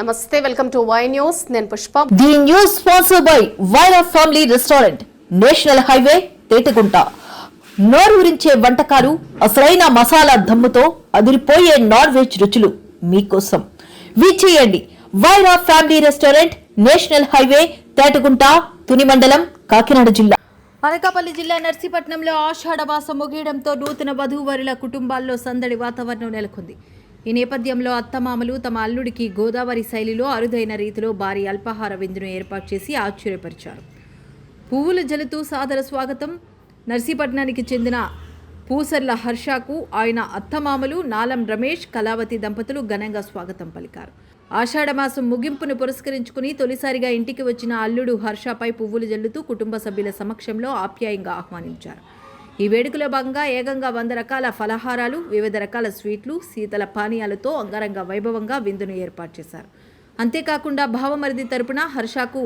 నమస్తే, welcome to Y news. నేను Pushpa. The news sponsored by Vaira family restaurant, national highway, Tetagunta. నోరూరించే వంటకాలు, అసలైన మసాలా దమ్ముతో అదిరిపోయే నాన్ వెజ్ రుచులు మీకోసం. విచ్చేయండి Vaira family restaurant, national highway, Tetagunta, Tuni మండలం, కాకినాడ జిల్లా. అనకాపల్లి జిల్లా నర్సీపట్నంలో ఆషాఢ మాసం ముగియడంతో నూతన వధూవరుల కుటుంబాల్లో సందడి వాతావరణం నెలకొంది. ఈ నేపథ్యంలో అత్తమామలు తమ అల్లుడికి గోదావరి శైలిలో అరుదైన రీతిలో భారీ అల్పాహార విందును ఏర్పాటు చేసి ఆశ్చర్యపరిచారు. పువ్వులు జల్లుతూ సాదర స్వాగతం. నర్సీపట్నానికి చెందిన పూసర్ల హర్షకు ఆయన అత్తమామలు నాలం రమేష్, కళావతి దంపతులు ఘనంగా స్వాగతం పలికారు. ఆషాఢమాసం ముగింపును పురస్కరించుకుని తొలిసారిగా ఇంటికి వచ్చిన అల్లుడు హర్షపై పువ్వులు జల్లుతూ కుటుంబ సభ్యుల సమక్షంలో ఆప్యాయంగా ఆహ్వానించారు. ఈ వేడుకలో భాగంగా ఏకంగా 100 రకాల ఫలహారాలు, వివిధ రకాల స్వీట్లు, శీతల పానీయాలతో అంగరంగ వైభవంగా విందును ఏర్పాటు చేశారు. అంతేకాకుండా భావమరిది తరపున హర్షకు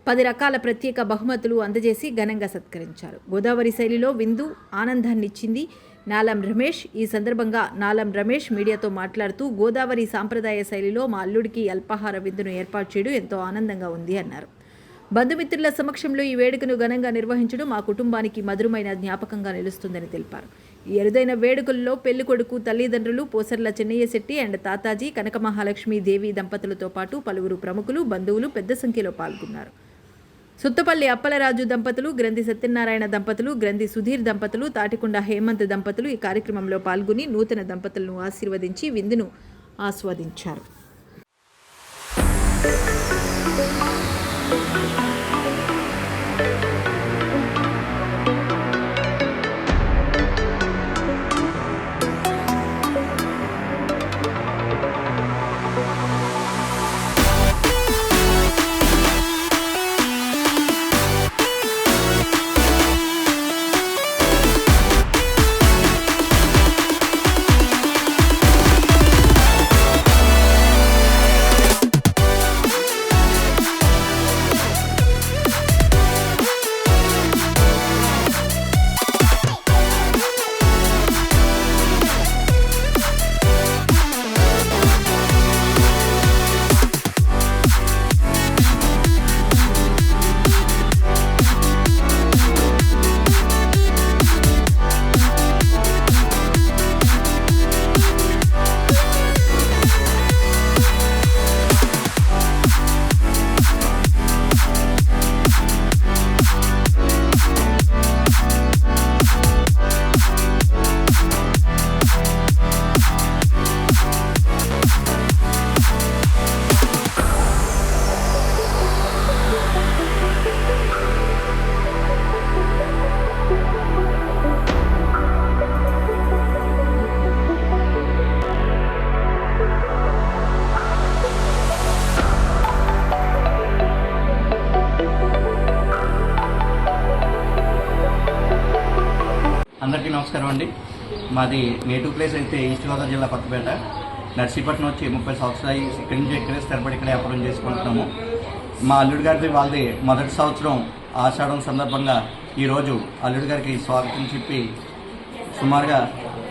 10 రకాల ప్రత్యేక బహుమతులు అందజేసి ఘనంగా సత్కరించారు. గోదావరి శైలిలో విందు ఆనందాన్నిచ్చింది నాలం రమేష్. ఈ సందర్భంగా నాలం రమేష్ మీడియాతో మాట్లాడుతూ, గోదావరి సాంప్రదాయ శైలిలో మా అల్లుడికి అల్పాహార విందును ఏర్పాటు చేయడం ఎంతో ఆనందంగా ఉంది అన్నారు. బంధుమిత్రుల సమక్షంలో ఈ వేడుకను ఘనంగా నిర్వహించడం మా కుటుంబానికి మధురమైన జ్ఞాపకంగా నిలుస్తుందని తెలిపారు. ఈ అరుదైన వేడుకల్లో పెళ్లి కొడుకు తల్లిదండ్రులు పోసర్ల చెన్నయ్య శెట్టి అండ్ తాతాజీ, కనక మహాలక్ష్మి దేవి దంపతులతో పాటు పలువురు ప్రముఖులు, బంధువులు పెద్ద సంఖ్యలో పాల్గొన్నారు. సుత్తపల్లి అప్పలరాజు దంపతులు, గ్రంథి సత్యనారాయణ దంపతులు, గ్రంథి సుధీర్ దంపతులు, తాటికొండ హేమంత్ దంపతులు ఈ కార్యక్రమంలో పాల్గొని నూతన దంపతులను ఆశీర్వదించి విందును ఆస్వాదించారు. అందరికీ నమస్కారం అండి. మాది నేటివ్ ప్లేస్ అయితే ఈస్ట్ గోదావరి జిల్లా కొత్తపేట. నర్సీపట్నం వచ్చి 30 సంవత్సరాలు ఇక్కడి నుంచి ఇక్కడే స్థిరపడి ఇక్కడ వ్యాపారం చేసుకుంటున్నాము. మా అల్లుడి గారిది వాళ్ళది మొదటి సంవత్సరం ఆషాఢం సందర్భంగా ఈరోజు అల్లుడి గారికి స్వాగతం చెప్పి సుమారుగా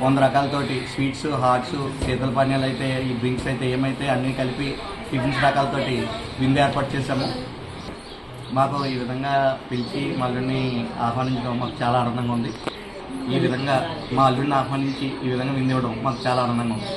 100 రకాలతోటి స్వీట్స్, హాట్స్, శీతల పానీయాలు అయితే, ఈ డ్రింక్స్ అయితే ఏమైతే అన్నీ కలిపి టిఫిన్స్ రకాలతోటి విందు ఏర్పాటు చేశాము. మాకు ఈ విధంగా పిలిచి మా అల్లుడిని ఆహ్వానించడం మాకు చాలా ఆనందంగా ఉంది. ఈ విధంగా మా అల్లుడిని ఆహ్వానించి ఈ విధంగా విందు ఇవ్వడం మాకు చాలా ఆనందంగా ఉంది.